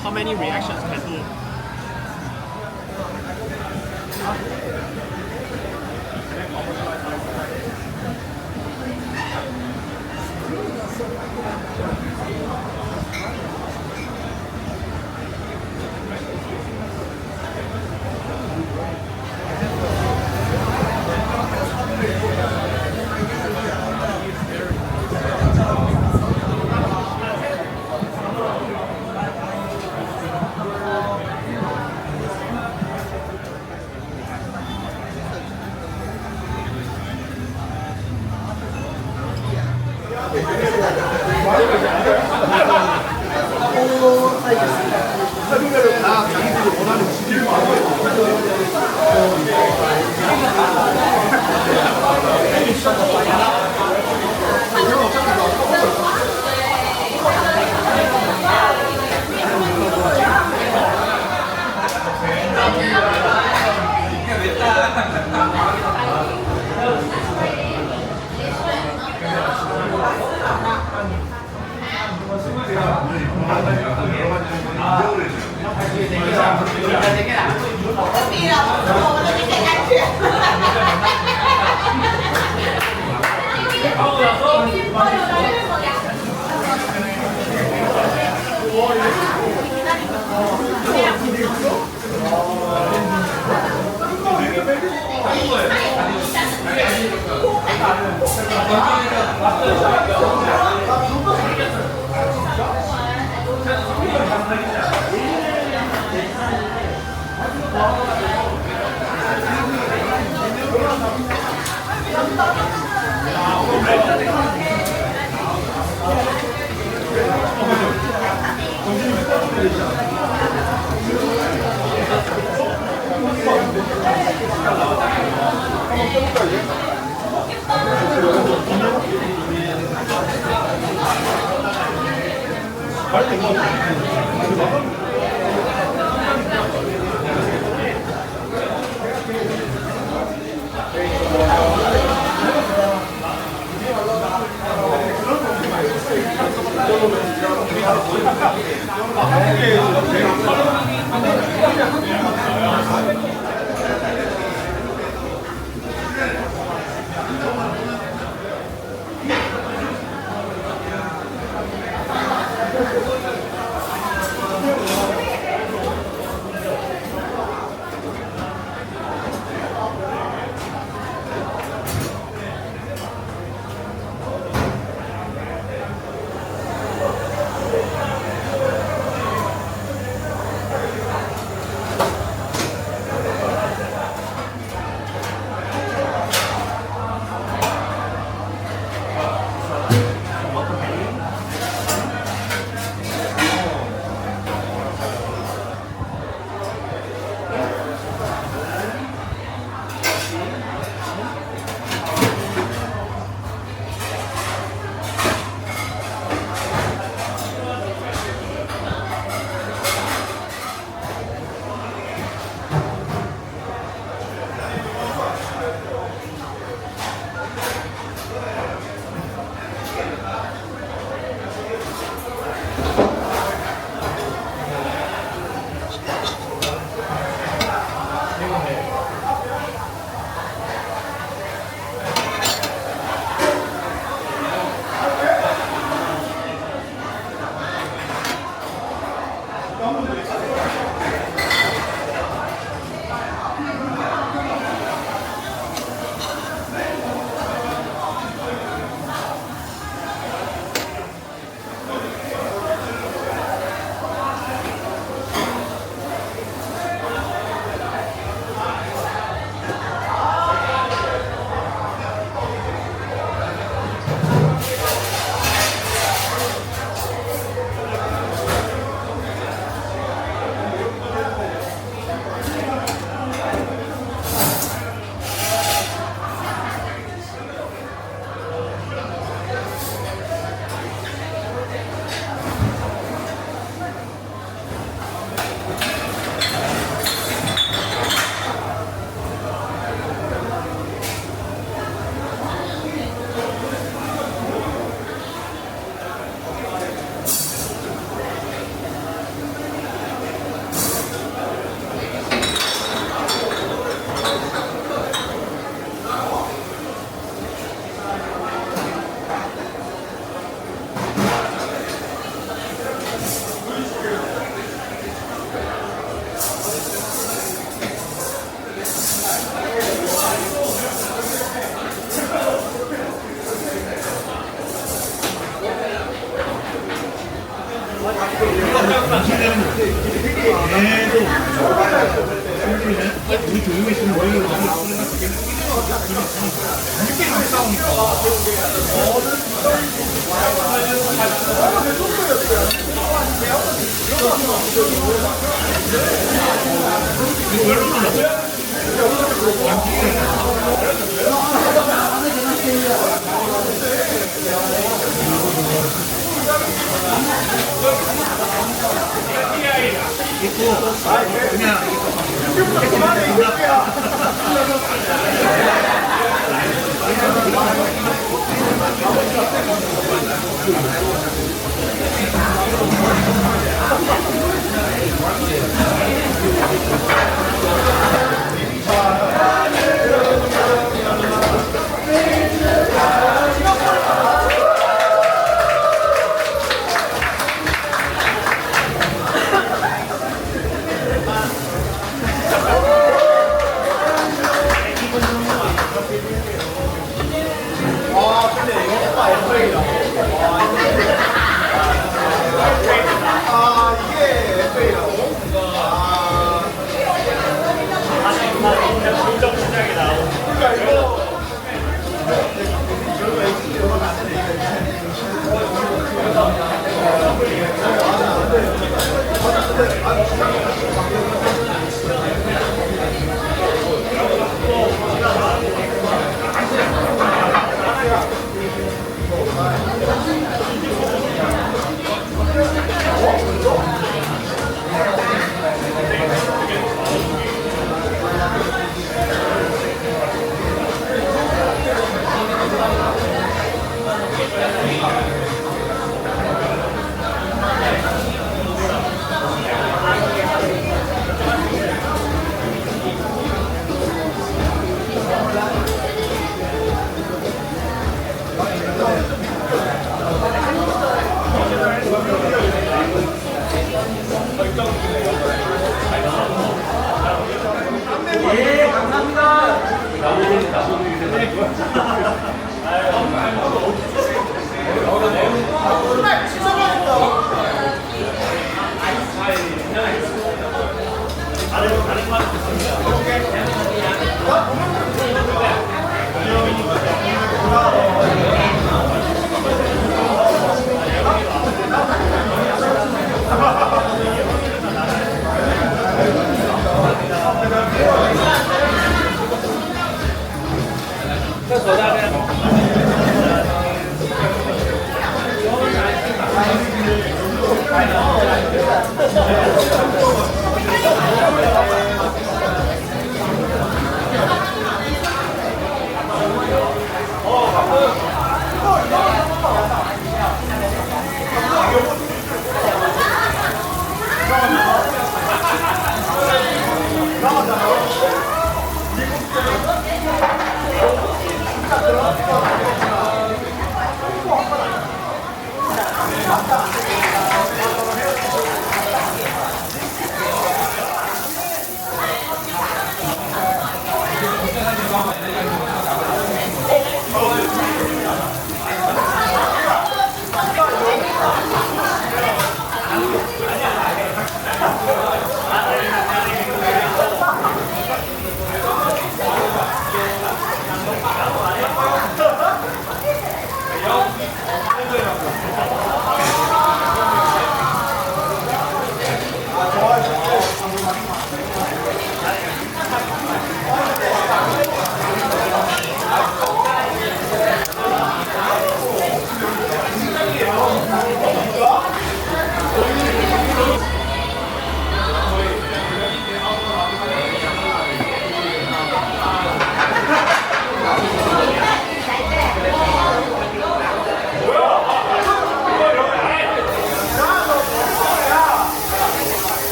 how many reactions can do.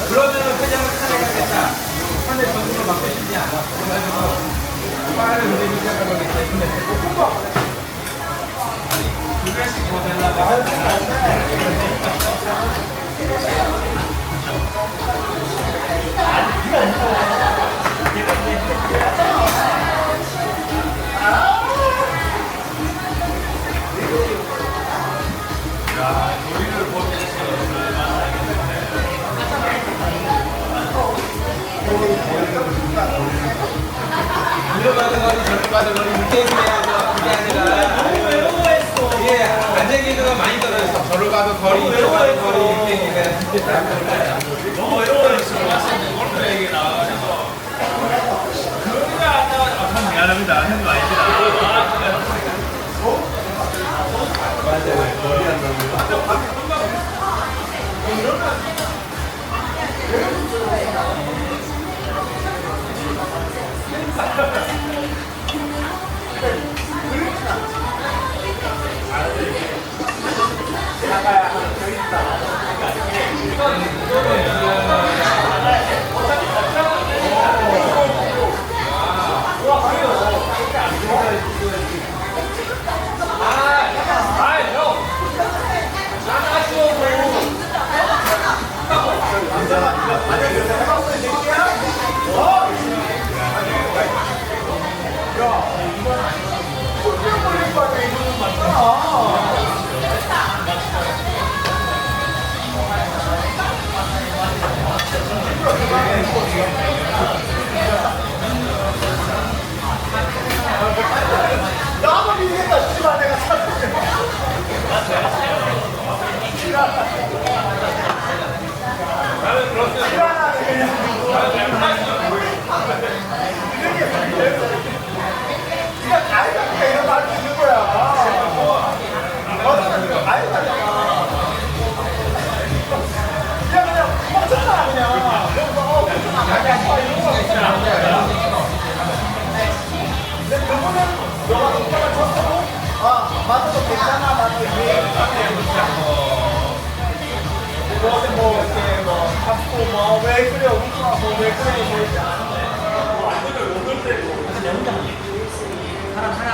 그러면은 그냥 찾아가겠다. 산에 전문을 맡고 싶지 않아. 그래가지고 빨리 움직이기 시작하기 때문에 두 개씩 더 되려고 이러가는 거니 저를 가는 거니 이렇게 해야죠. 그게 아니라 이게 안정기능가 많이 떨어졌어. 저를 가도 거리, 이쪽 가도 거리 이렇게 얘기가 너무 외로워했어. 오늘 얘기 나와가지고 그러니까 안 나와서 참 미안합니다. 하는 거 아닙니다. 맞아요. 거리 안 나옵니다. 나만 믿겠다. 씨발 내가 찾았지. 네가 가해자니까 이런 말 듣는 거야. 가해자니까. 그냥 멈췄잖아 그냥. 여기서 가해자 이런 거 있잖아. 근데 그거는 너가 문자가 쳤어도 맞아도 괜찮아. 나도 이해. 너한테 뭐 이렇게 뭐 잡고 뭐 왜 그래 웃어 뭐왜 그래 뭐 이렇게 사람 하나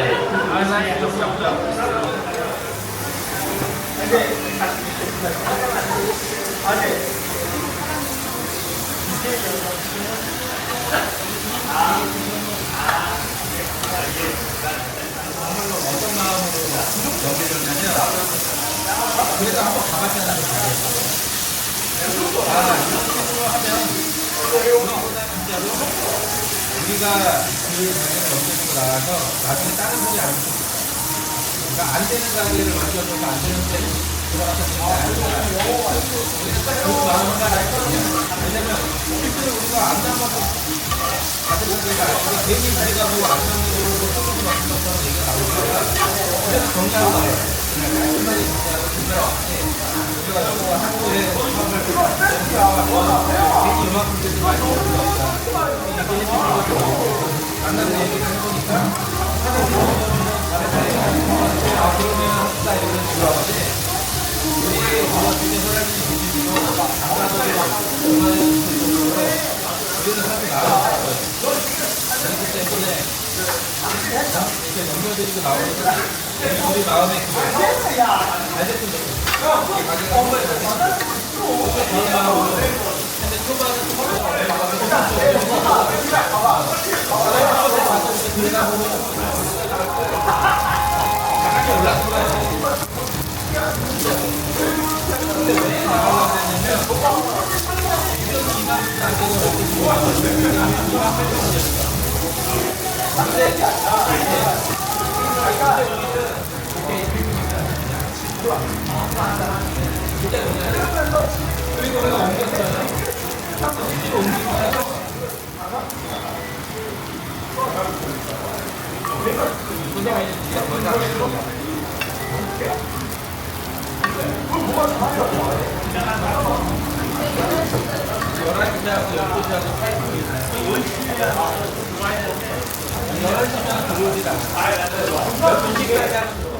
하나 어떤 마음으로 넘기려냐면 그래도 한번 가봤잖아. 이렇게 하면 우리보다 진짜로 우리가 그 가게를 넘겨주고 나가서 나중에 다른 소리 안 듣고 그러니까 안 되는 가게를 넘겨줘서 안 되는 데는 들어가서 되는 게 아니라 그 마음을 가졌거든요. 왜냐면 실제로 우리가 안 남아서 같은 가게가 아니고 괜히 우리가 뭐 안 남아서 소금이 맞는 것처럼 얘기가 나오니까 그래서 정리하고 나와요. 깔끔하게 정리하고 준비해왔는데 우리가 또 한국에 수업을 괜히 이만큼 되지 말고 만나서 얘기를 해보니까 그러면 한다 이런 식으로 우리 중에 사람이 계시고 장사들이 그만해 주실 정도로 우리는 사실 나아요. 그렇기 때문에 이렇게 넘겨드리고 나오니까 우리 마음에 그게 잘 됐으면 좋겠어요. 이게 가게가 그런 마음으로 근데 초반은 근데 왜 나가려고 했냐면 그리고 우리가 옮겼어요. 들어오지 않아요. 몇 분씩까지 하는